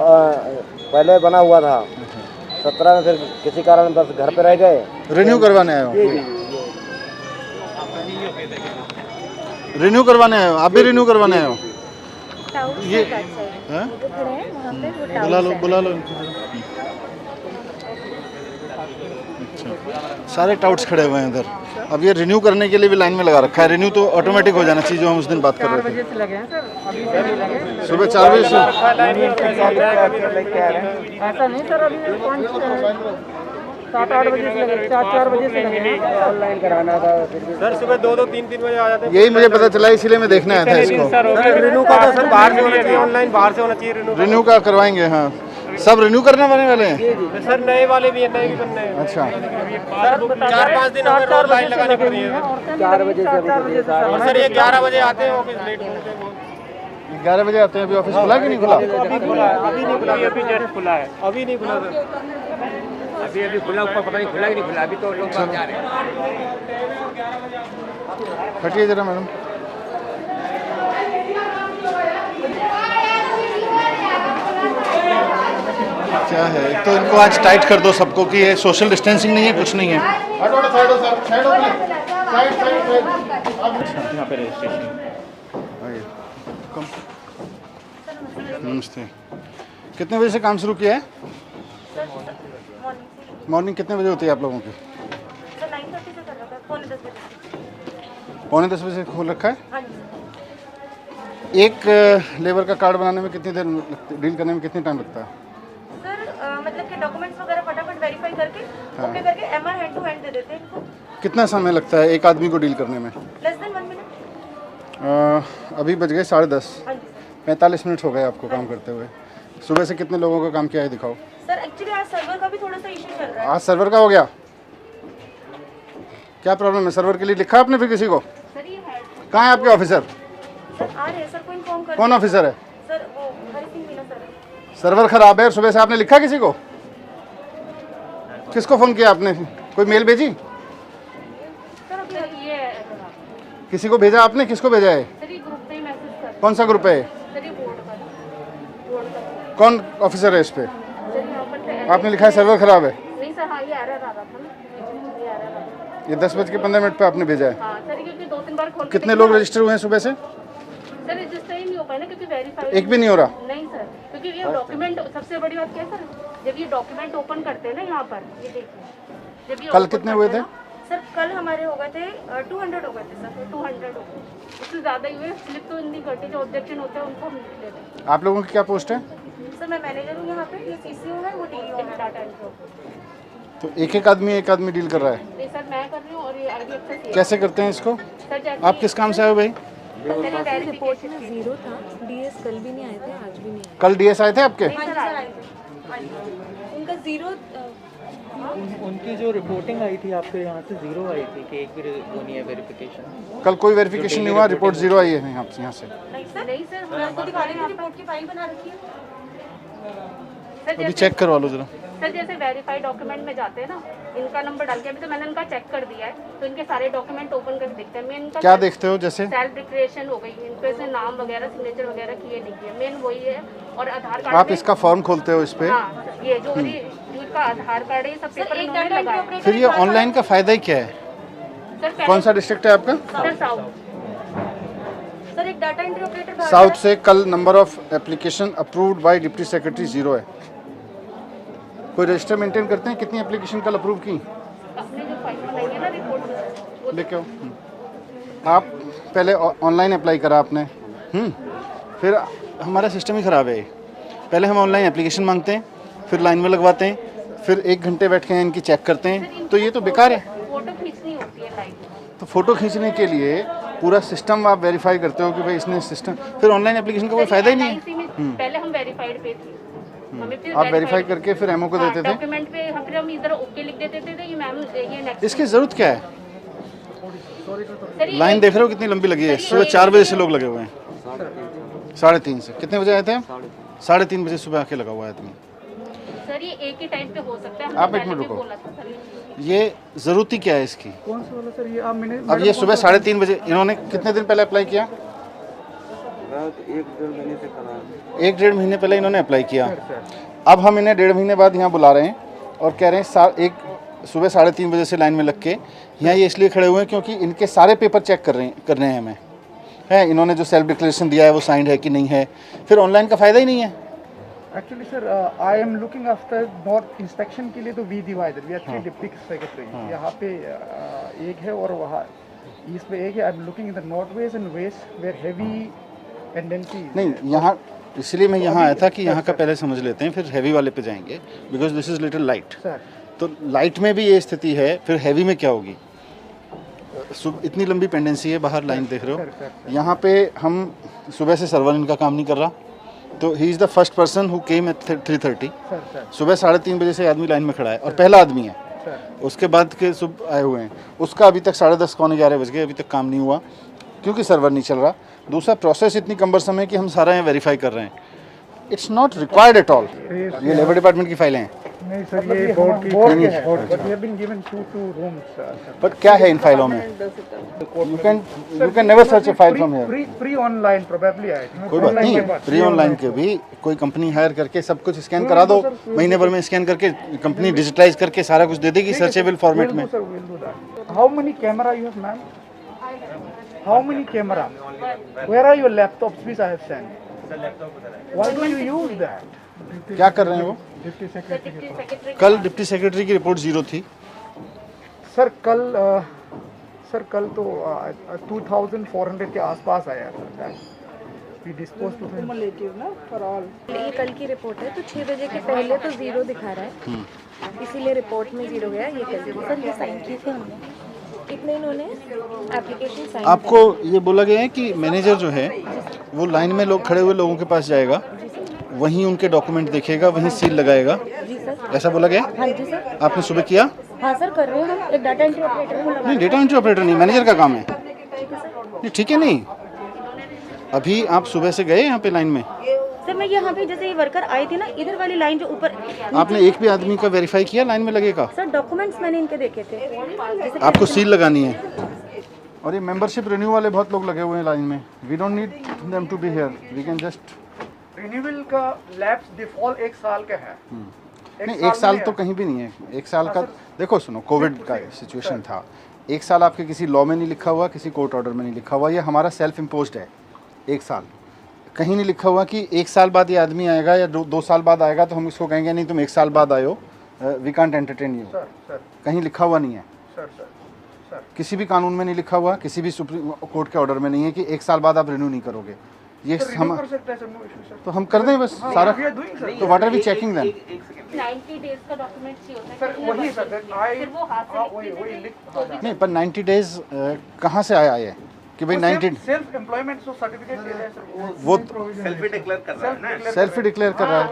पहले बना हुआ था 17 में, फिर किसी कारण बस घर पे रह गए। रिन्यू करवाने आए हो? रिन्यू करवाने आए हो? आप भी रिन्यू करवाने आए हो? ये हैं? बुला लो अच्छा, सारे टाउट्स खड़े हुए हैं इधर। अब ये रिन्यू करने के लिए भी लाइन में लगा रखा है। रिन्यू तो ऑटोमेटिक हो जाना चाहिए, जो हम उस दिन बात कर रहे थे। सुबह 4 बजे से ऐसा नहीं सर, अभी 7-8 बजे से लगे, 4 बजे से लगे। ऑनलाइन कराना था सर, सुबह 2-2, 3-3 बजे आ जाते हैं। यही मुझे पता चला, इसीलिए मैं देखने आया था इसको। रिन्यू का तो सर बाहर से होना चाहिए, ऑनलाइन बाहर से होना चाहिए। रिन्यू का करवाएंगे? हाँ, सब रिन्यू करने वाले हैं सर, नए वाले भी हैं, नए भी बनने हैं। अच्छा, 4-5 दिन हमें रोज लाइन लगानी पड़ रही है। 4 बजे से और सर ये 11 बजे आते हैं, ऑफिस लेट होते हैं। 11 बजे आते हैं। अभी ऑफिस खुला कि नहीं खुला? अभी नहीं खुला, अभी जस्ट खुला है, अभी नहीं खुला सर। अभी खुला, ऊपर पता नहीं खुला कि नहीं खुला। अभी तो लोग जा रहे हैं। हटिए जरा मैडम। क्या है, एक तो इनको आज टाइट कर दो सबको कि ये सोशल डिस्टेंसिंग नहीं है, कुछ नहीं है। यहाँ पे रजिस्ट्रेशन। नमस्ते। कितने बजे से काम शुरू किया है? मॉर्निंग कितने बजे होती है आप लोगों की? 9:30 से कर रखा है, पौने 10 बजे। पौने 10 बजे खोल रखा है। हाँ जी। एक लेबर का कार्ड बनाने में कितनी देर डील करने में कितनी टाइम लगता है? सर मतलब कि डॉक्यूमेंट्स वगैरह फटाफट वेरीफाई करके ओके करके एमआर हैंड टू हैंड दे देते हैं इनको। कितना समय लगता है एक आदमी को डील करने में? Less than 1 minute. अभी बज गए 10:30। हाँ जी सर। 45 मिनट हो गए आपको काम करते हुए। सुबह से कितने लोगों का काम किया है दिखाओ। सर एक्चुअली आज सर्वर का भी थोड़ा सा इशू चल रहा है। आज सर्वर का हो गया? क्या प्रॉब्लम है? सर्वर के लिए लिखा आपने फिर किसी को? सर ये है। कहाँ है आपके ऑफिसर? सर आ रहे हैं सर, को इन्फॉर्म कर। कौन ऑफिसर है? सर वो हरी सिंह मीना सर। सर्वर खराब है और सुबह से आपने लिखा किसी को? किसको फ़ोन किया आपने? कोई मेल भेजी? सर अभी ये किसी को भेजा आपने? किसको भेजा है? सर ये ग्रुप पे ही मैसेज कर। कौन सा ग्रुप है? सर ये बोर्ड का। कौन ऑफिसर है इस पे? सर यहाँ पर आपने लिखा है सर्वर खराब है? नहीं सर, हाँ ये एरर आ रहा था ना, ये एरर आ रहा था। ये 10:15 पे आपने भेजा है। हाँ सर, क्योंकि 2-3 बार खोल के कितने लोग रजिस्टर हुए हैं सुबह से? सर रजिस्टर ही नहीं हो पाया ना, क्योंकि वेरीफाई एक भी नहीं हो रहा? नहीं सर, क्योंकि ये डॉक्यूमेंट, सबसे बड़ी बात क्या है सर, जब ये डॉक्यूमेंट ओपन करते हैं ना यहाँ पर, ये देखिए जब ये कल open कितने हुए करते थे? हैं ना, सर कल हमारे हो गए थे 200 हो गए थे सर, 200 हो गए। उससे ज़्यादा ही हुए। स्लिप तो इतनी कटी, जो ऑब्जेक्शन होते हैं उनको हम लिख लेते हैं। आप लोगों की क्या पोस्ट है? सर मैं मैनेजर हूँ यहाँ पे, ये सीसीओ है, वो डीईओ है, डाटा एंट्री। तो एक आदमी डील कर रहा है? नहीं सर, मैं कर रही हूँ और ये आईडी एक्सेस कैसे करते हैं इसको? सर जैसे आप किस काम से आए हो भाई? रिपोर्ट जीरो था। डीएस कल भी नहीं आए थे, आज भी नहीं आए। कल डीएस आए थे आपके? उनका जीरो उनकी जो रिपोर्टिंग आई थी आपके यहाँ से, 0 आई थी कि एक भी वो नहीं है वेरिफिकेशन। कल कोई वेरिफिकेशन नहीं हुआ, रिपोर्ट 0 आई है यहाँ से? नहीं सर, मैं आपको दिखा रही हूँ, रिपोर्ट की फाइल बना रखी है। अभी चेक करवा लो जरा। सर जैसे वेरीफाइड डॉक्यूमेंट में जाते हैं ना, इनका नंबर डाल के, अभी तो मैंने इनका चेक कर दिया है, तो इनके सारे डॉक्यूमेंट ओपन करके देखते हैं। मैं इनका क्या देखते हो? जैसे सेल्फ डिक्लेरेशन हो गई, इनके से नाम वगैरह, सिग्नेचर वगैरह किए नहीं किए, मेन वही है। और आधार कार्ड आप इसका फॉर्म खोलते हो इस पे? हाँ, ये जो का आधार कार्ड है, ये सब पेपर इन्होंने लगाया। फिर ये ऑनलाइन का फायदा ही क्या है? सर कौन सा डिस्ट्रिक्ट है आपका? Sir south. सर एक डाटा एंट्री ऑपरेटर साउथ से कल number of application approved by deputy secretary 0 है। कोई रजिस्टर मेंटेन करते हैं? कितनी एप्लीकेशन कल अप्रूव की? अपने जो फाइल बनाई है ना रिपोर्ट, वो लेके आओ। आप पहले ऑनलाइन अप्लाई करा आपने, फिर हमारा सिस्टम ही ख़राब है। पहले हम ऑनलाइन एप्लीकेशन मांगते हैं, फिर लाइन में लगवाते हैं, फिर 1 घंटे बैठ के इनकी चेक करते हैं, तो ये तो बेकार है। फोटो खींचनी होती है लाइव। तो फ़ोटो खींचने के लिए पूरा सिस्टम आप वेरीफाई करते हो कि भाई इसने सिस्टम, फिर ऑनलाइन एप्लीकेशन का कोई फ़ायदा ही नहीं है। पहले हम वेरीफाइड पे थे, हमें फिर आप वेरीफाई करके फिर एमओ को देते थे? डॉक्यूमेंट पे हम फिर हम इधर ओके लिख देते थे, ये मैम ये नेक्स्ट। इसकी ज़रूरत क्या है? सर ये लाइन देख रहे हो कितनी लंबी लगी है? सुबह 4 बजे से लोग लगे हुए हैं। 3:30 से कितने बजे आए थे? 3:30 बजे सुबह आके लगा हुआ है आदमी। सर ये एक ही टाइम पे हो सकता है। आप एक मिनट रुको, ये ज़रूरत ही क्या है इसकी? कौन सा वाला सर? ये आप मैंने अब ये सुबह 3:30 बजे, इन्होंने कितने दिन पहले अप्लाई किया? एक डेढ़ महीने पहले इन्होंने अप्लाई किया। अब हम इन्हें 1.5 महीने बाद यहाँ बुला रहे हैं और कह रहे हैं एक सुबह 3:30 बजे से लाइन में लग के यहाँ ये इसलिए खड़े हुए हैं क्योंकि इनके सारे पेपर चेक करने हैं हमें। है इन्होंने जो सेल्फ डिक्लेरेशन दिया है वो साइंड है कि नहीं है, फिर ऑनलाइन का फ़ायदा ही नहीं है। Actually sir I am looking after not inspection के लिए तो we divided, we are 3 deputy secretary, यहाँ पे एक है और वहाँ ईस्ट में एक है। I am looking in the north west and west where heavy tendency नहीं यहाँ, इसलिए मैं यहाँ आया था कि यहाँ का पहले समझ लेते हैं, फिर हैवी वाले पे जाएंगे, because this is little light. तो लाइट में भी ये स्थिति है, फिर हैवी में क्या होगी? इतनी लंबी पेंडेंसी है, बाहर लाइन देख रहे हो। यहाँ पे हम सुबह से सर्वर इनका काम नहीं कर रहा, तो he is the first person who came at 3:30। सुबह 3:30 बजे से आदमी लाइन में खड़ा है और पहला आदमी है। उसके बाद के सब आए हुए हैं, उसका अभी तक 10:30 पौने 11 बज गए, अभी तक काम नहीं हुआ क्योंकि सर्वर नहीं चल रहा। दूसरा प्रोसेस इतनी कम्बरसम है कि हम सारा यहाँ वेरीफाई कर रहे हैं। It's not required at all. ये लेबर डिपार्टमेंट की फाइलें हैं। नहीं सर, ये बोर्ड की है, but we have been given 2 rooms. But क्या है इन फाइलों में? You can never search a file from here. Free online probably I think. कोई बात नहीं, फ्री ऑनलाइन के भी कोई कंपनी हायर करके सब कुछ स्कैन करा दो, महीने भर में स्कैन करके कंपनी डिजिटाइज करके सारा कुछ दे देगी सर्चेबल फॉर्मेट में। How many camera you have ma'am? How many camera? Where are your laptops which I have sent? Why do you use that? क्या कर रहे हैं वो? कल डिप्टी सेक्रेटरी की रिपोर्ट 0 थी। सर कल तो 2400 के आसपास आया sir. We dispose to cumulative ना फॉर ऑल। ये कल की रिपोर्ट है, तो 6 बजे के पहले तो 0 दिखा रहा है, इसीलिए रिपोर्ट में 0 गया। ये कल की सर, ये साइन किए थे हमने, इतने इन्होंने एप्लीकेशन साइन। आपको ये बोला गया है कि मैनेजर जो है वो लाइन में लोग खड़े हुए लोगों के पास जाएगा, वहीं उनके डॉक्यूमेंट देखेगा, वहीं सील लगाएगा। जी सर। ऐसा बोला गया? हाँ जी सर। आपने सुबह किया? हाँ सर, कर रहे हैं हम। एक डाटा एंट्री ऑपरेटर को लगा। नहीं, डेटा एंट्री ऑपरेटर नहीं, मैनेजर का काम है। नहीं ठीक है, नहीं अभी आप सुबह से गए यहाँ पे लाइन में? सर मैं यहाँ पे जैसे ये वर्कर आए थे ना, इधर वाली लाइन जो ऊपर, आपने एक भी आदमी का वेरीफाई किया लाइन में लगेगा? सर डॉक्यूमेंट्स मैंने इनके देखे थे। आपको सील लगानी है। और ये मेंबरशिप रिन्यू वाले बहुत लोग लगे हुए हैं लाइन में। We don't need them to be here, we can just. Renewal का लैप्स डिफॉल्ट 1 साल का है। नहीं, 1 साल तो कहीं भी नहीं है। 1 साल का देखो, सुनो, कोविड का सिचुएशन था। 1 साल आपके किसी लॉ में नहीं लिखा हुआ, किसी कोर्ट ऑर्डर में नहीं लिखा हुआ, ये हमारा सेल्फ इम्पोज्ड है। 1 साल कहीं नहीं लिखा हुआ कि 1 साल बाद ये आदमी आएगा या 2 साल बाद आएगा तो हम इसको कहेंगे नहीं तुम 1 साल बाद आयो, वी कांट एंटरटेन यू। कहीं लिखा हुआ नहीं है। किसी भी कानून में नहीं लिखा हुआ, किसी भी सुप्रीम कोर्ट के ऑर्डर में नहीं है कि 1 साल बाद आप रिन्यू नहीं करोगे। ये हम तो हम कर दें बस सारा। तो what are we checking then? 90 days का डॉक्यूमेंट चाहिए होता है। सर वही सर, फिर वो हाथ से नहीं, पर 90 डेज कहाँ से आया ये कि भाई 90 सेल्फ एम्प्लॉयमेंट सर्टिफिकेट दे रहे हैं सर। वो सेल्फ ही डिक्लेयर कर रहा है ना। सेल्फ डिक्लेयर कर रहा है।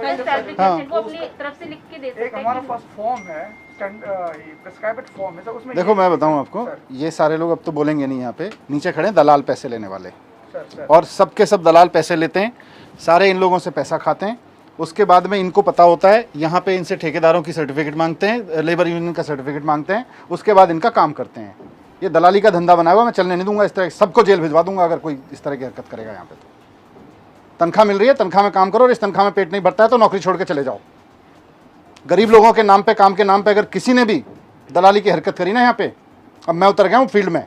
हाँ, वो अपनी तरफ से लिख के दे सकते हैं। एक हमारा पास फॉर्म है, प्रिस्क्राइब्ड फॉर्म है सर, उसमें देखो मैं बताऊं आपको, ये सारे लोग अब तो बोलेंगे नहीं, यहाँ पे नीचे खड़े हैं दलाल पैसे लेने वाले, और सबके सब दलाल पैसे लेते हैं, सारे इन लोगों से पैसा खाते हैं। उसके बाद में इनको पता होता है, यहाँ पे इनसे ठेकेदारों की सर्टिफिकेट मांगते हैं, लेबर यूनियन का सर्टिफिकेट मांगते हैं, उसके बाद इनका काम करते हैं। ये दलाली का धंधा बना हुआ, मैं चलने नहीं दूंगा। इस तरह सबको जेल भिजवा दूंगा अगर कोई इस तरह की हरकत करेगा यहाँ पे। तो तनख्वाह मिल रही है, तनख्वाह में काम करो, और इस तनख्वाह में पेट नहीं भरता है तो नौकरी छोड़ के चले जाओ। गरीब लोगों के नाम पे, काम के नाम पे अगर किसी ने भी दलाली की हरकत करी ना यहाँ पे, अब मैं उतर गया हूँ फील्ड में,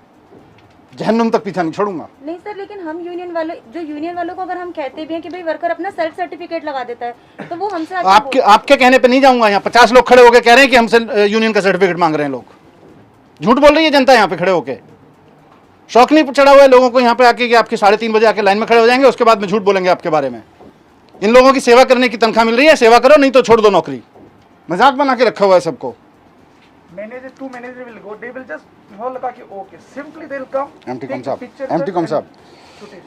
जहन्नुम तक पीछा नहीं छोड़ूंगा। नहीं सर, लेकिन हम यूनियन वालों को अगर हम कहते भी हैं कि भाई वर्कर अपना सेल्फ सर्टिफिकेट लगा देता है, तो वो हमसे आपके कहने पे नहीं जाऊंगा। यहाँ 50 लोग खड़े होकर कह रहे हैं कि हमसे यूनियन का सर्टिफिकेट मांग रहे हैं लोग। झूठ बोल रही है जनता यहाँ पे खड़े होके। शौक नहीं चढ़ा हुआ है लोगों को यहाँ पे आके कि आपके 3:30 बजे आके लाइन में खड़े हो जाएंगे, उसके बाद में झूठ बोलेंगे आपके बारे में। इन लोगों की सेवा करने की तनख्वाह मिल रही है, सेवा करो, नहीं तो छोड़ दो नौकरी। मजाक बना के रखा हुआ है सबको। Manager to manager will go, they will just हो लगा कि okay, simply they will come. एमटी कॉम साहब,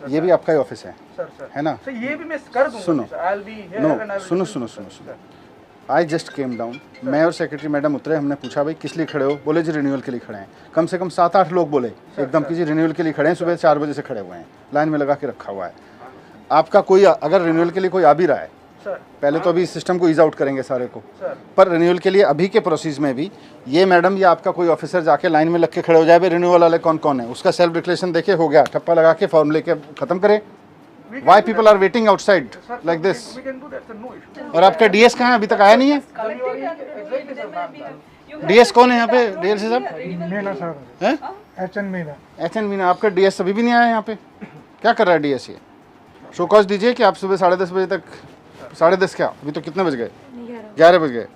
ये भी आपका ही ऑफिस है सर, है ना? सर ये भी मैं कर दूंगा। सुनो, I will be here and सुनो, आई जस्ट केम डाउन। मैं और सेक्रेटरी मैडम उतरे, हमने पूछा भाई किस लिए खड़े हो? बोले जी रिन्यूअल के लिए खड़े हैं। कम से कम 7-8 लोग बोले एकदम कि जी रिन्यूअल के लिए खड़े हैं, सुबह 4 बजे से खड़े हुए हैं, लाइन में लगा के रखा हुआ है। आपका कोई अगर रिन्यूअल के लिए कोई आ भी रहा है, पहले तो अभी सिस्टम को ईज आउट करेंगे सारे को, पर रिन्यूअल के लिए अभी के प्रोसेस में भी ये मैडम या आपका कोई ऑफिसर जाके लाइन में लग के खड़े हो जाए, भाई रिन्यूअल वाले कौन कौन है, उसका सेल्फ डिक्लेरेशन देके हो गया, ठप्पा लगा के फॉर्म लेके खत्म करे। Why people are waiting outside like this? We can do that, sir. No issue. और आपका डीएस कहाँ है? अभी तक आया नहीं है। Exactly, sir, ma'am. डीएस कौन है यहाँ पे? डीएलसी साहब मीना सर, हैं? एचएन मीना। एचएन मीना। आपका डीएस अभी भी नहीं आया यहाँ पे? क्या कर रहा है डीएस ये? शो कॉज दीजिए कि आप सुबह 10:30 बजे तक, 10:30 क्या, अभी तो कितने बज गए? 11 बज गए।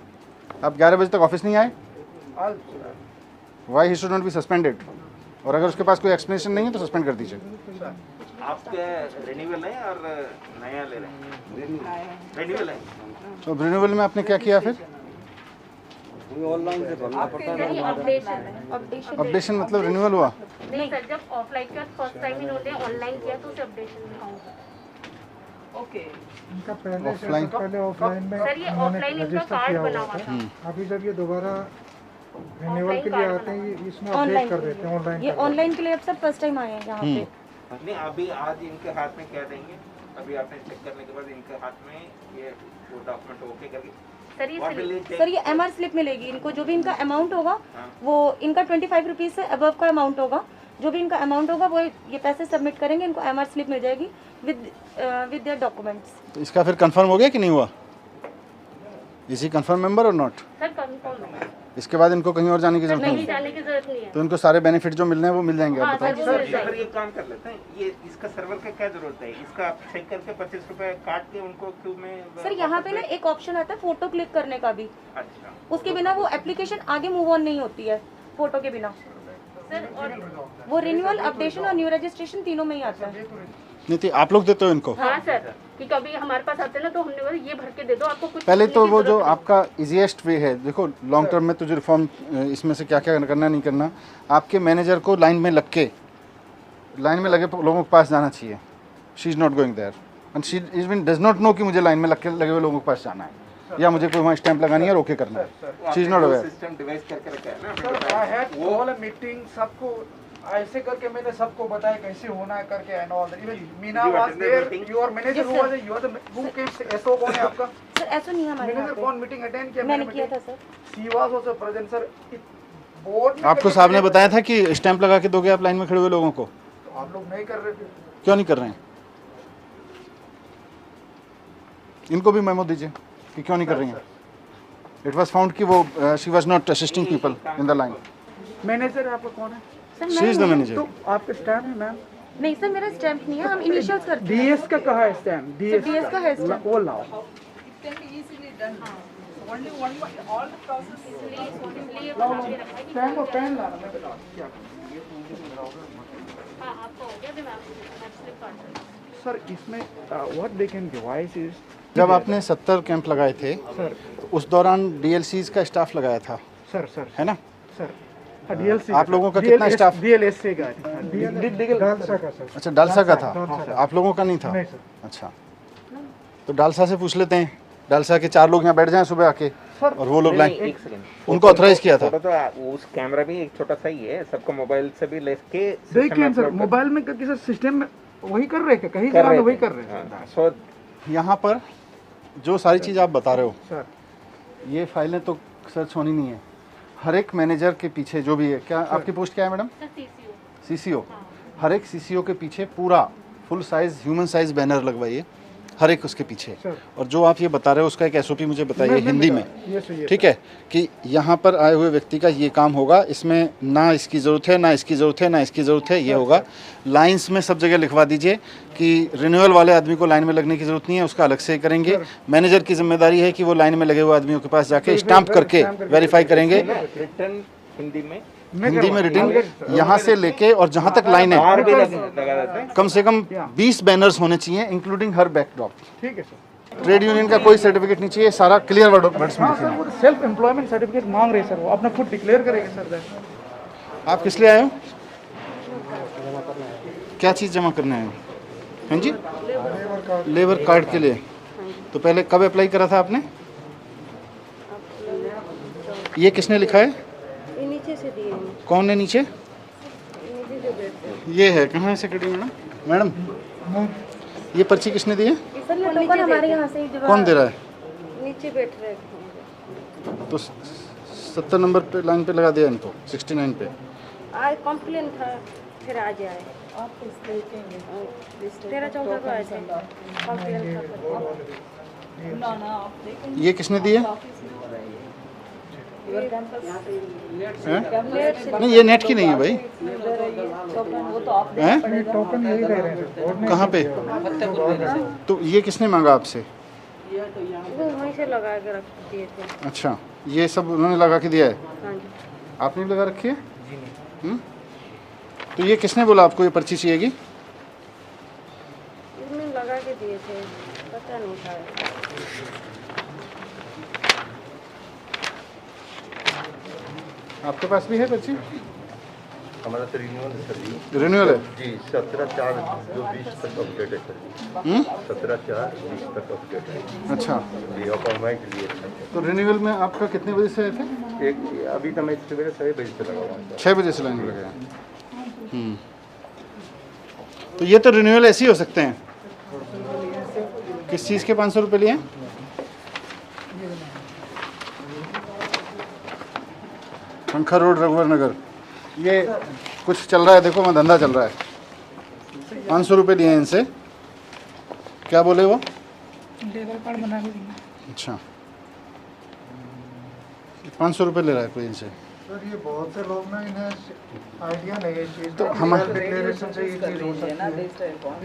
आप 11 बजे तक ऑफिस नहीं आए? Why he should not be suspended? और अगर उसके पास कोई एक्सप्लेनेशन नहीं है तो सस्पेंड कर दीजिए। आपके रिन्यूअल है और नया ले रहे हैं? रिन्यूअल है। तो रिन्यूअल में आपने क्या किया फिर? ऑनलाइन से भरना पड़ता है। अपडेशन मतलब रिन्यूअल हुआ? नहीं सर, जब ऑफलाइन का फर्स्ट टाइम इन्होंने ऑनलाइन किया तो उसे अपडेशन में काउंट। इनका पहले ऑफलाइन? ऑफलाइन में सर ये ऑफलाइन इनका कार्ड बना हुआ था। अभी जब ये दोबारा रिन्यूअल के लिए आते हैं, इसमें अपडेट कर देते हैं ऑनलाइन। ये ऑनलाइन के लिए अब सब फर्स्ट टाइम आए हैं यहाँ पे। नहीं, अभी आज इनके हाथ में क्या देंगे? अभी आपने चेक करने के बाद इनके हाथ में ये वो डॉक्यूमेंट ओके करके सर ये MR स्लिप मिलेगी इनको। जो भी इनका अमाउंट होगा वो इनका 25 रुपीज़ से अबव का अमाउंट होगा। जो भी इनका अमाउंट होगा वो ये पैसे सबमिट करेंगे, इनको MR स्लिप मिल जाएगी विद देयर डॉक्यूमेंट्स। तो इसका फिर कंफर्म हो गया कि नहीं हुआ? इज ही कंफर्म मेंबर और नॉट? सर कंफर्म है। इसके बाद इनको कहीं और जाने की जरूरत नहीं नहीं? जाने की जरूरत नहीं है। तो इनको सारे बेनिफिट जो मिलने हैं वो मिल जाएंगे? आप बताएं। सर वो मिल जाएगी। सर ये काम कर लेते हैं, ये इसका सर्वर का क्या जरूरत है? इसका आप चेक करके 25 रुपए काट के उनको क्यों में सर यहाँ पे ना एक ऑप्शन आता है फोटो क्लिक करने का भी। अच्छा, उसके बिना वो एप्लीकेशन आगे मूव ऑन नहीं होती है फोटो के बिना। सर और वो रिन्यूअल, अपडेशन और न्यू रजिस्ट्रेशन तीनों में ही आता है। नहीं थी आप लोग देते हो इनको? हाँ सर, कि कभी हमारे पास आते हैं ना तो हमने बोला ये भर के दे दो, आपको कुछ पहले करने तो की वो जो जरूरत आपका इजीएस्ट वे है, देखो लॉन्ग टर्म में तो जो रिफॉर्म इसमें से क्या क्या करना नहीं करना, आपके मैनेजर को लाइन में लग के, लाइन में लगे लोगों के पास जाना चाहिए। She is not going there and she even does not know कि मुझे लाइन में लगे हुए लोगों के पास जाना है या मुझे कोई वहाँ स्टैंप लगानी है और ओके करना है। She is not aware. System device करके रखा है ना। Sir I had call a meeting, सबको ऐसे करके मैंने सबको बताया कैसे होना है करके and all that. Even Meena was there, your manager who was, you are the who came से। एसओ कौन है आपका? सर ऐसा नहीं है हमारे यहाँ मैनेजर पे। कौन मीटिंग अटेंड किया? मैंने किया था sir. She was also present sir. Board आपको साहब ने बताया था कि स्टैंप लगा के दोगे आप लाइन में खड़े हुए लोगों को? तो आप लोग नहीं कर रहे थे। क्यों नहीं कर रहे हैं? इनको भी मेमो दीजिए कि क्यों नहीं कर रही हैं। इट वाज फाउंड कि वो she was not assisting people in the line. Manager आपका कौन है? Sir she is the manager. तो आपका स्टैम्प है मैम? नहीं सर मेरा स्टैम्प नहीं है, हम इनिशियल्स करते हैं। डीएस का कहाँ है स्टैम्प? डीएस DS का है stamp। वो लाओ। स्टैम्प और पेन लाना, मैं बता क्या हाँ आपको हो गया भी मैं स्लिप काट दूँ। सर इसमें what they can device is, जब आपने 70 कैंप लगाए थे सर तो उस दौरान डीएलसीज का स्टाफ लगाया था, सर है ना? सर डीएलसी आप लोगों का कितना स्टाफ? डीएलएससी का डालसा का सर। अच्छा डालसा का था, आप लोगों का नहीं था? नहीं सर। अच्छा तो डालसा से पूछ लेते हैं, डालसा के 4 लोग यहाँ बैठ जाएं सुबह आके और वो लोग लाइन, एक सेकंड, उनको ऑथराइज किया था। फोटो तो उस कैमरा भी एक छोटा सा ही है, सबको मोबाइल से भी लेके देखिए सर मोबाइल में किसी सिस्टम में वही कर रहे हैं, कहीं जगह वही कर रहे हैं सो यहाँ पर जो सारी चीज़ आप बता रहे हो सर। ये फाइलें तो सर्च होनी नहीं है। हर एक मैनेजर के पीछे जो भी है, क्या आपकी पोस्ट क्या है मैडम? Sir CCO। सीसीओ। हर एक सीसीओ के पीछे पूरा full size human size banner लगवाइए हर एक उसके पीछे। और जो आप ये बता रहे हो उसका एक एसओपी मुझे बताइए हिंदी में, ठीक है? कि यहाँ पर आए हुए व्यक्ति का ये काम होगा, इसमें ना इसकी ज़रूरत है, ना इसकी ज़रूरत है, ना इसकी ज़रूरत है, ये होगा। लाइंस में सब जगह लिखवा दीजिए कि रिन्यूअल वाले आदमी को लाइन में लगने की ज़रूरत नहीं है, उसका अलग से करेंगे। मैनेजर की जिम्मेदारी है कि वो लाइन में लगे हुए आदमियों के पास जाके स्टाम्प करके वेरीफाई करेंगे। रिटर्न हिंदी में रिटर्न यहाँ से लेके और जहाँ तक लाइन है बाहर भी लगा देते हैं। कम से कम 20 बैनर्स होने चाहिए इंक्लूडिंग हर बैकड्रॉप। ठीक है सर। ट्रेड यूनियन का कोई सर्टिफिकेट नहीं चाहिए, सारा क्लियर वर्ड्स में हाँ लिखना सर है। वो सेल्फ एम्प्लॉयमेंट सर्टिफिकेट मांग रहे हैं सर, वो अपना खुद डिक्लेयर करेंगे सर। आप किस लिए आए हो? क्या चीज़ जमा करने आए हो? हाँ जी, लेबर कार्ड के लिए। तो पहले कब अप्लाई करा था आपने? ये किसने लिखा है? नीचे से दिए हैं। कौन है नीचे? ये है, कहाँ है सेक्रेटरी मैडम? मैडम ये पर्ची किसने दी है? सर ये टोकन हमारे यहाँ से ही कौन दे रहा है? नीचे बैठ रहे हैं। तो 70 नंबर पे लाइन पे लगा दिया इनको, 69 पे। आज कंप्लेन था, फिर आज आए। 13-14 को आए थे। ये किसने दिए? हैं? नहीं ये नेट की नहीं है भाई। हैं? टोकन यही दे रहे हैं बोर्ड ने। कहाँ पे? तो ये किसने मांगा आपसे? वो वहीं से लगा के रख दिए थे। अच्छा ये सब उन्होंने लगा के दिया है, हाँ जी। आपने भी लगा रखी है? तो ये किसने बोला आपको ये पर्ची चाहिएगी? इसमें लगा के दिए थे, पता नहीं था। आपके पास भी है पर्ची? हमारा तो रिन्यूअल है सर जी। रिन्यूअल है जी 17/4/20 तक अपडेट है सर जी। 17/4/20 तक अपडेट है अच्छा जी। अपॉइंटमेंट लिए थे तो रिन्यूअल में आपका कितने बजे से आए थे? एक अभी तो मैं सवेरे 6 बजे से लगा हुआ हूँ 6 बजे से लाइन में लगे हैं। तो ये तो रिन्यूअल ऐसे ही हो सकते हैं। किस चीज़ के 500 रुपये लिए? पंखा रोड रघुवर नगर। ये कुछ चल रहा है, देखो वहाँ धंधा चल रहा है। 500 रुपये लिए हैं इनसे। क्या बोले वो? लेबर कार्ड बना के देंगे। अच्छा 500 रुपये ले रहा है कोई इनसे। सर ये बहुत से लोग ना इन्हें आइडिया नहीं है इस चीज़ तो का। हमारे डिक्लेरेशन से ये चीज़ हो सकती है।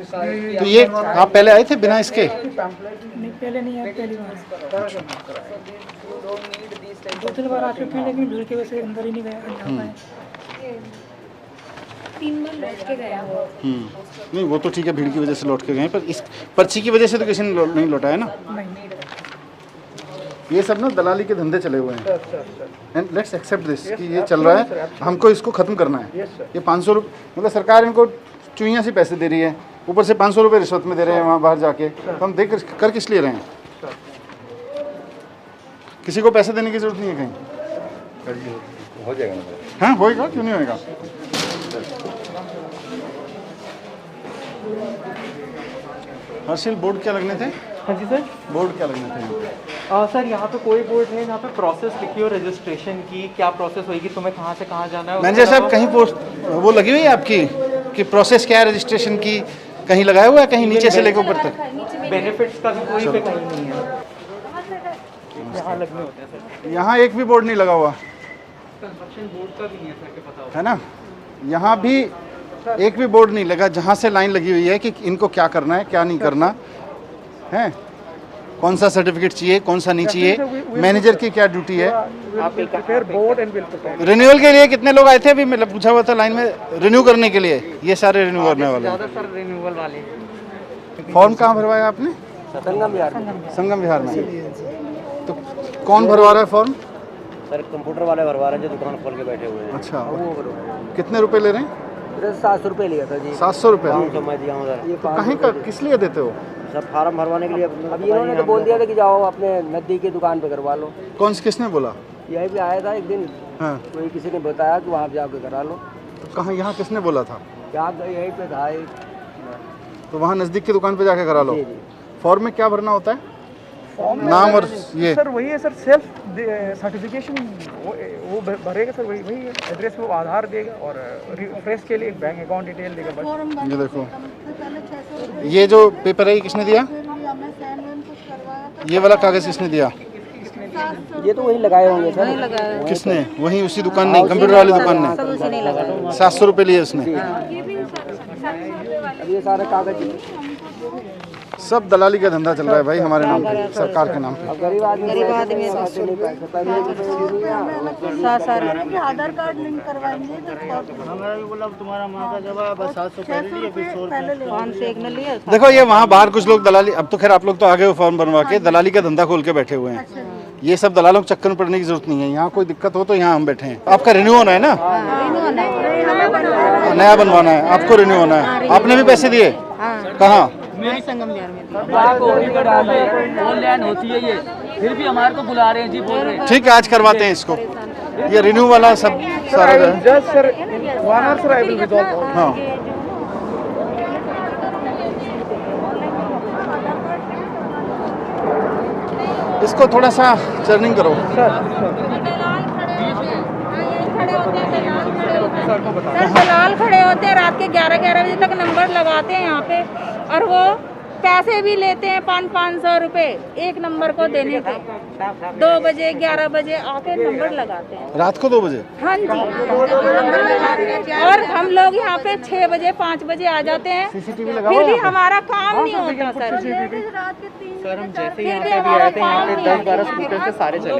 इसलिए तो ये आप पहले आए थे बिना इसके? नहीं पहले नहीं आया, पहली बार 2-3 बार आ चुके हैं, लेकिन भीड़ की वजह से अंदर ही नहीं गया जा पाए। 3 बार लौट के गया वो। नहीं वो तो ठीक है, भीड़ की वजह से लौट के गए, पर इस पर्ची की वजह से तो किसी ने नहीं लौटाया ना। नहीं ये सब ना दलाली के धंधे चले हुए हैं। एंड लेट्स एक्सेप्ट दिस कि ये चल रहा है, हमको इसको ख़त्म करना है। ये 500 रुपये मतलब सरकार इनको चुइयाँ से पैसे दे रही है, ऊपर से 500 रुपये रिश्वत में दे रहे हैं वहाँ बाहर जाके। तो हम देख कर किस लिए रहे हैं? किसी को पैसे देने की जरूरत नहीं है कहीं। सर जी हो जाएगा ना? हाँ होएगा, क्यों नहीं होएगा। हर्षिल बोर्ड क्या लगने थे? हाँ जी सर। बोर्ड क्या लगने थे यहाँ पे? सर यहाँ पे कोई बोर्ड है, यहाँ पे प्रोसेस लिखी हो रजिस्ट्रेशन की, क्या प्रोसेस होगी, तुम्हें कहाँ से कहाँ जाना है। मैनेजर साहब कहीं पोस्ट वो लगी हुई है आपकी कि प्रोसेस क्या है रजिस्ट्रेशन की? कहीं लगाया हुआ है कहीं नीचे से लेकर ऊपर तक? बेनिफिट्स का भी कोई पे कहीं नहीं है, यहाँ लगने होते हैं सर। यहाँ एक भी बोर्ड नहीं लगा हुआ कंस्ट्रक्शन बोर्ड का भी नहीं है सर के पता है ना। यहाँ भी एक भी बोर्ड नहीं लगा जहाँ से लाइन लगी हुई है कि इनको क्या करना है क्या नहीं करना है, कौन सा सर्टिफिकेट चाहिए कौन सा नहीं चाहिए, मैनेजर की क्या ड्यूटी है। रिन्यूअल के लिए कितने लोग आए थे? अभी मतलब पूछा हुआ था लाइन में रिन्यू करने के लिए, ये सारे रिन्यू करने वाले हैं। सर रिन्यूअल वाले फॉर्म कहाँ भरवाया आपने? संगम विहार में। तो कौन भरवा रहा है फॉर्म? सर कंप्यूटर वाले भरवा रहे हैं जो दुकान खोल के बैठे हुए हैं। अच्छा कितने रुपए ले रहे हैं? 700 रुपये लिया था जी। 700 रुपये? तो मैं दिया हूँ सर। कहीं का किस लिए देते हो? सर फार्म भरवाने के लिए। अभी इन्होंने तो बोल दिया था कि जाओ अपने नज़दीक की दुकान पे करवा लो। कौन किसने बोला? यहीं पे आया था एक दिन, हाँ कोई किसी ने बताया कि वहाँ जाके करा लो। तो कहाँ यहाँ किसने बोला था? यहाँ यहीं पे था एक। तो वहाँ नज़दीक की दुकान पे जाके करा लो। जी जी। फॉर्म में क्या भरना होता है? नाम और ये सर वही है सर, सेल्फ सर्टिफिकेशन वो भरेगा सर, वही एड्रेस पे वो आधार देगा और रिफ्रेश के लिए एक बैंक अकाउंट डिटेल देगा बस। ये देखो ये जो पेपर है ये किसने दिया? ये वाला कागज़ किसने दिया? ये तो वही लगाए होंगे सर। किसने? वहीं उसी दुकान ने, कंप्यूटर वाली दुकान ने 700 रुपये लिए उसने। अब ये सारे कागज सब दलाली का धंधा चल रहा है भाई हमारे नाम पे, सरकार के नाम पे। गरीब आदमी आधार कार्ड लिंक करवाएंगे तो हमारा भी बोला तुम्हारा माँ का जवाब 700 पहले लिए फिर 100 रुपये। देखो ये वहाँ बाहर कुछ लोग दलाली, अब तो खैर आप लोग तो आगे हो फॉर्म बनवा के, दलाली का धंधा खोल के बैठे हुए हैं। ये सब दलालों के चक्कर में पड़ने की जरूरत नहीं है। यहाँ कोई दिक्कत हो तो यहाँ हम बैठे हैं। आपका रिन्यू होना है ना? नया बनवाना है आपको, रिन्यू होना है। आपने भी पैसे दिए? कहाँ? संगम विहार में। ऑनलाइन होती है ये, फिर भी हमारे को बुला रहे हैं जी, बोल रहे हैं। ठीक है आज करवाते हैं इसको। ये रिन्यू वाला सब सारा जो है। Just sir 1 hour sir I will withdraw. हाँ इसको थोड़ा सा टर्निंग करो। सर दलाल खड़े होते हैं रात के 11-11 बजे तक नंबर लगाते हैं यहाँ पे, और वो पैसे भी लेते हैं 500 रुपए एक नंबर को देने के। 2 बजे 11 बजे आके नंबर लगाते हैं रात को 2 बजे। हाँ जी, और हम लोग यहाँ पे 6 बजे 5 बजे आ जाते हैं, फिर भी हमारा काम नहीं होता सर। सर हम जैसे यहाँ पे भी आए थे, यहाँ पे 10-12 स्कूटर से सारे चले गए।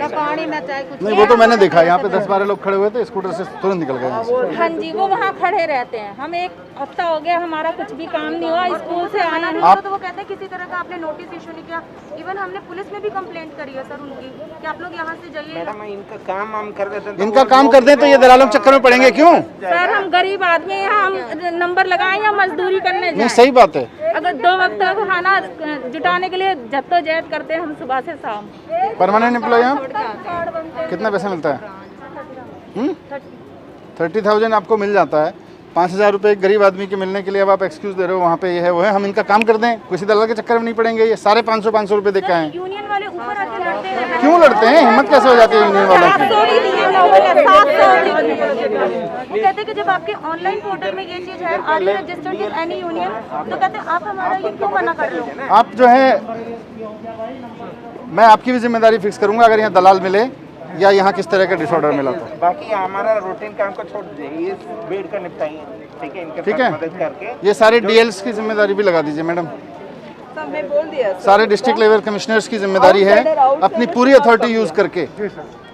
नहीं वो तो मैंने देखा, यहाँ पे 10-12 लोग खड़े हुए थे, स्कूटर से तुरंत निकल गए। हाँ जी, वो वहाँ खड़े रहते हैं। हम 1 हफ्ता हो गया, हमारा कुछ भी काम नहीं हुआ, स्कूल से आना नहीं हुआ तो वो कहते हैं किसी तरह का आपने नोटिस इशू नहीं किया। इवन हमने पुलिस में भी कंप्लेंट करी है सर उनकी कि आप लोग यहाँ से जाइए। मैडम इनका काम हम कर देते हैं, इनका काम कर दें तो ये दलालों के चक्कर में पड़ेंगे क्यों? सर हम गरीब आदमी हैं, हम नंबर लगाएं या मजदूरी करने जाएं? नहीं सही बात है। अगर 2 वक्त का खाना जुटाने के लिए जद्दोजहद करते हैं हम सुबह से शाम। परमानेंट एम्प्लॉय यहाँ कितना पैसा मिलता है? 30,000 आपको मिल जाता है। 5,000 रुपये एक गरीब आदमी के मिलने के लिए अब आप एक्सक्यूज दे रहे हो, वहाँ पे ये है वो है। हम इनका काम कर दें, किसी दलाल के चक्कर में नहीं पड़ेंगे। ये सारे 500 रुपये देख के आए। यूनियन वाले ऊपर आके लड़ते हैं। क्यों लड़ते हैं? हिम्मत कैसे हो जाती है यूनियन वालों की? वो कहते हैं कि जब आपके ऑनलाइन पोर्टल में ये चीज है, are you registered with any union, तो कहते हैं आप हमारा ये क्यों मना कर रहे हो? आप जो है, मैं आपकी भी जिम्मेदारी फिक्स करूंगा अगर यहाँ दलाल मिले या यहाँ किस तरह का डिसऑर्डर मिला तो। बाकी हमारा रूटीन काम को छोड़ दीजिए, इस भीड़ का निपटाइए, ठीक है? इनके ठीक साथ है, मदद करके ये सारे डीएल्स की जिम्मेदारी भी लगा दीजिए मैडम। सारे डिस्ट्रिक्ट लेवल कमिश्नर्स की जिम्मेदारी है अपनी पूरी अथॉरिटी यूज करके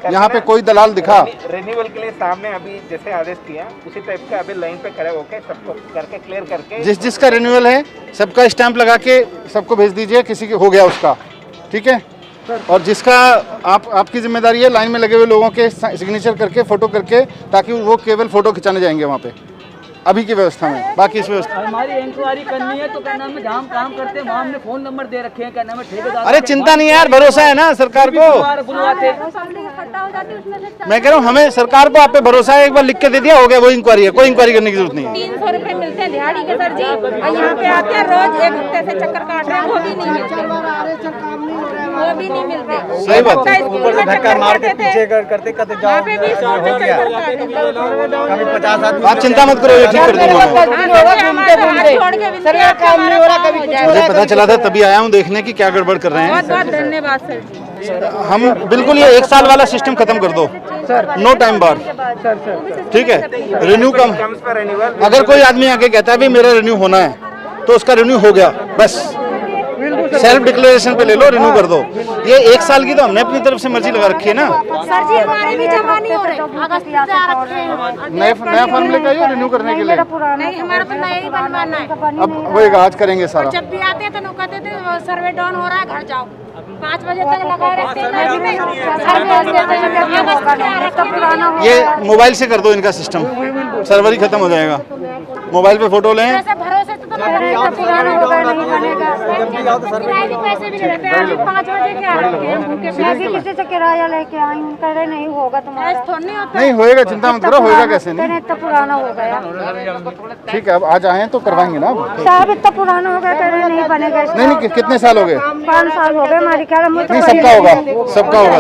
यहाँ पे कोई दलाल दिखा। रिन्यूअल के लिए सामने अभी जैसे आदेश किया उसी टाइप का अभी लाइन पे खड़े होके सबको करके क्लियर करके, जिसका रिन्यूअल है सबका स्टैंप लगा के सबको भेज दीजिए, किसी के हो गया उसका, ठीक है? और जिसका आपकी जिम्मेदारी है लाइन में लगे हुए लोगों के सिग्नेचर करके फोटो करके, ताकि वो केवल फोटो खिंचाने जाएंगे वहाँ पे अभी की व्यवस्था में। बाकी इस व्यवस्था हमारी इंक्वायरी करनी है तो क्या नाम है, जहाँ हम काम करते हैं वहाँ हमने फोन नंबर दे रखे हैं, क्या नाम है ठेकेदार। अरे चिंता नहीं यार, भरोसा है ना सरकार को। मैं कह रहा हूँ हमें सरकार को आप पे भरोसा है, एक बार लिख के दे दिया हो गया, वो इंक्वायरी है, कोई इंक्वायरी करने की जरूरत नहीं है। 300 रुपए मिलते हैं दिहाड़ी के सर जी, और यहाँ पे आते हैं रोज 1 हफ्ते से चक्कर काट रहे हैं, वो भी नहीं मिलते, वो भी नहीं मिलते। सही बात है। स्कूल में चक्कर काटते थे, करते करते यहाँ पे भी स्कूल में चक्कर काटते थे। आप चिंता मत करो, ये ठीक कर दूंगा मैं। मुझे पता चला था तभी आया हूँ देखने की क्या गड़बड़ कर रहे हैं। बहुत बहुत धन्यवाद सर जी। हम बिल्कुल ये 1 साल वाला सिस्टम खत्म कर दो, नो टाइम बार, ठीक है? रिन्यू कम, अगर कोई आदमी आके कहता है भी मेरा रिन्यू होना है तो उसका रिन्यू हो गया, बस सेल्फ डिक्लेरेशन पे ले लो, रिन्यू कर दो। ये 1 साल की तो हमने अपनी तरफ से मर्जी लगा रखी है ना। सर जी हमारे भी जमा नहीं हो रहे, अगस्त से आ रखे हैं। नया फॉर्म लेकर आइए रिन्यू करने के लिए। नहीं हमारा तो नया ही बनवाना है। अब वही आज करेंगे सारा। जब भी आते हैं तो कहते थे सर्वे डाउन हो रहा है, घर जाओ। 5 बजे तक लगा रहते हैं। ये मोबाइल से कर दो इनका सिस्टम, सर्वर ही खत्म हो जाएगा। मोबाइल पे फोटो लें। भरोसे से तो पुराना होगा, नहीं बनेगा। पैसे भी रहते हैं, 5 बजे के आ रखे हैं भूखे प्यासे। किसी से किराया लेके आई हूँ, करे नहीं होगा तुम्हारा। नहीं होएगा, चिंता मत करो, होएगा कैसे नहीं। इतना पुराना हो गया। ठीक है, अब आज आए तो करवाएंगे ना। साहब इतना पुराना हो गया, करे नहीं बनेगा। नहीं कितने साल हो गए? 5 साल हो गए हमारी। नहीं सबका होगा, सबका होगा।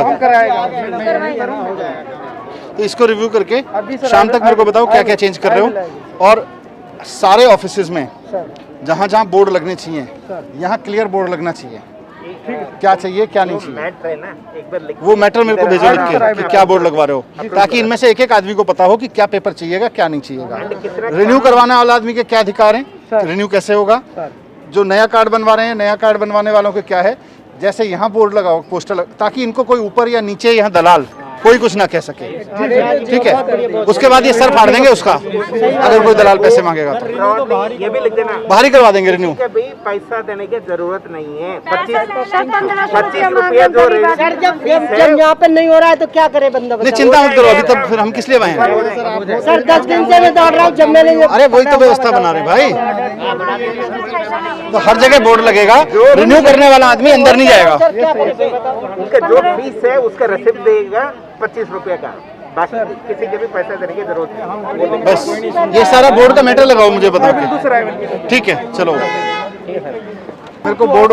तो इसको रिव्यू करके शाम तक मेरे को बताओ क्या क्या चेंज कर रहे हो। और सारे ऑफिसेज में जहाँ जहाँ बोर्ड लगने चाहिए, यहाँ क्लियर बोर्ड लगना चाहिए, क्या चाहिए क्या नहीं चाहिए। वो मैटर मेरे को भेजो लिख के कि क्या बोर्ड लगवा रहे हो, ताकि इनमें से एक आदमी को पता हो कि क्या पेपर चाहिएगा क्या नहीं चाहिएगा। रिन्यू करवाने वाला आदमी के क्या अधिकार हैं, रिन्यू कैसे होगा, जो नया कार्ड बनवा रहे हैं नया कार्ड बनवाने वालों के क्या है। जैसे यहाँ बोर्ड लगाओ, पोस्टर ताकि इनको कोई ऊपर या नीचे यहाँ दलाल कोई कुछ ना कह सके, ठीक है? उसके बाद ये सर फाड़ देंगे उसका, अगर कोई दलाल पैसे मांगेगा तो ये भी लिख देना, बाहर ही करवा देंगे रिन्यू। पैसा देने की जरूरत नहीं है। 25 रुपया जो जब यहाँ पे नहीं हो रहा है तो क्या करे बंदा? नहीं चिंता मत करो, अभी तक फिर हम किस लिए आए हैं सर? 10 दिन से मैं दौड़ रहा हूँ, जब मैंने अरे वही तो व्यवस्था बना रहे भाई। तो हर जगह बोर्ड लगेगा, रिन्यू करने वाला आदमी अंदर नहीं जाएगा। उनका जो फीस है उसका रिसिप्ट देगा 25 रुपये का, बाकी किसी के भी पैसा देने की जरूरत नहीं। बस ये सारा बोर्ड का मैटर लगाओ मुझे बता के, ठीक है? चलो मेरे को बोर्ड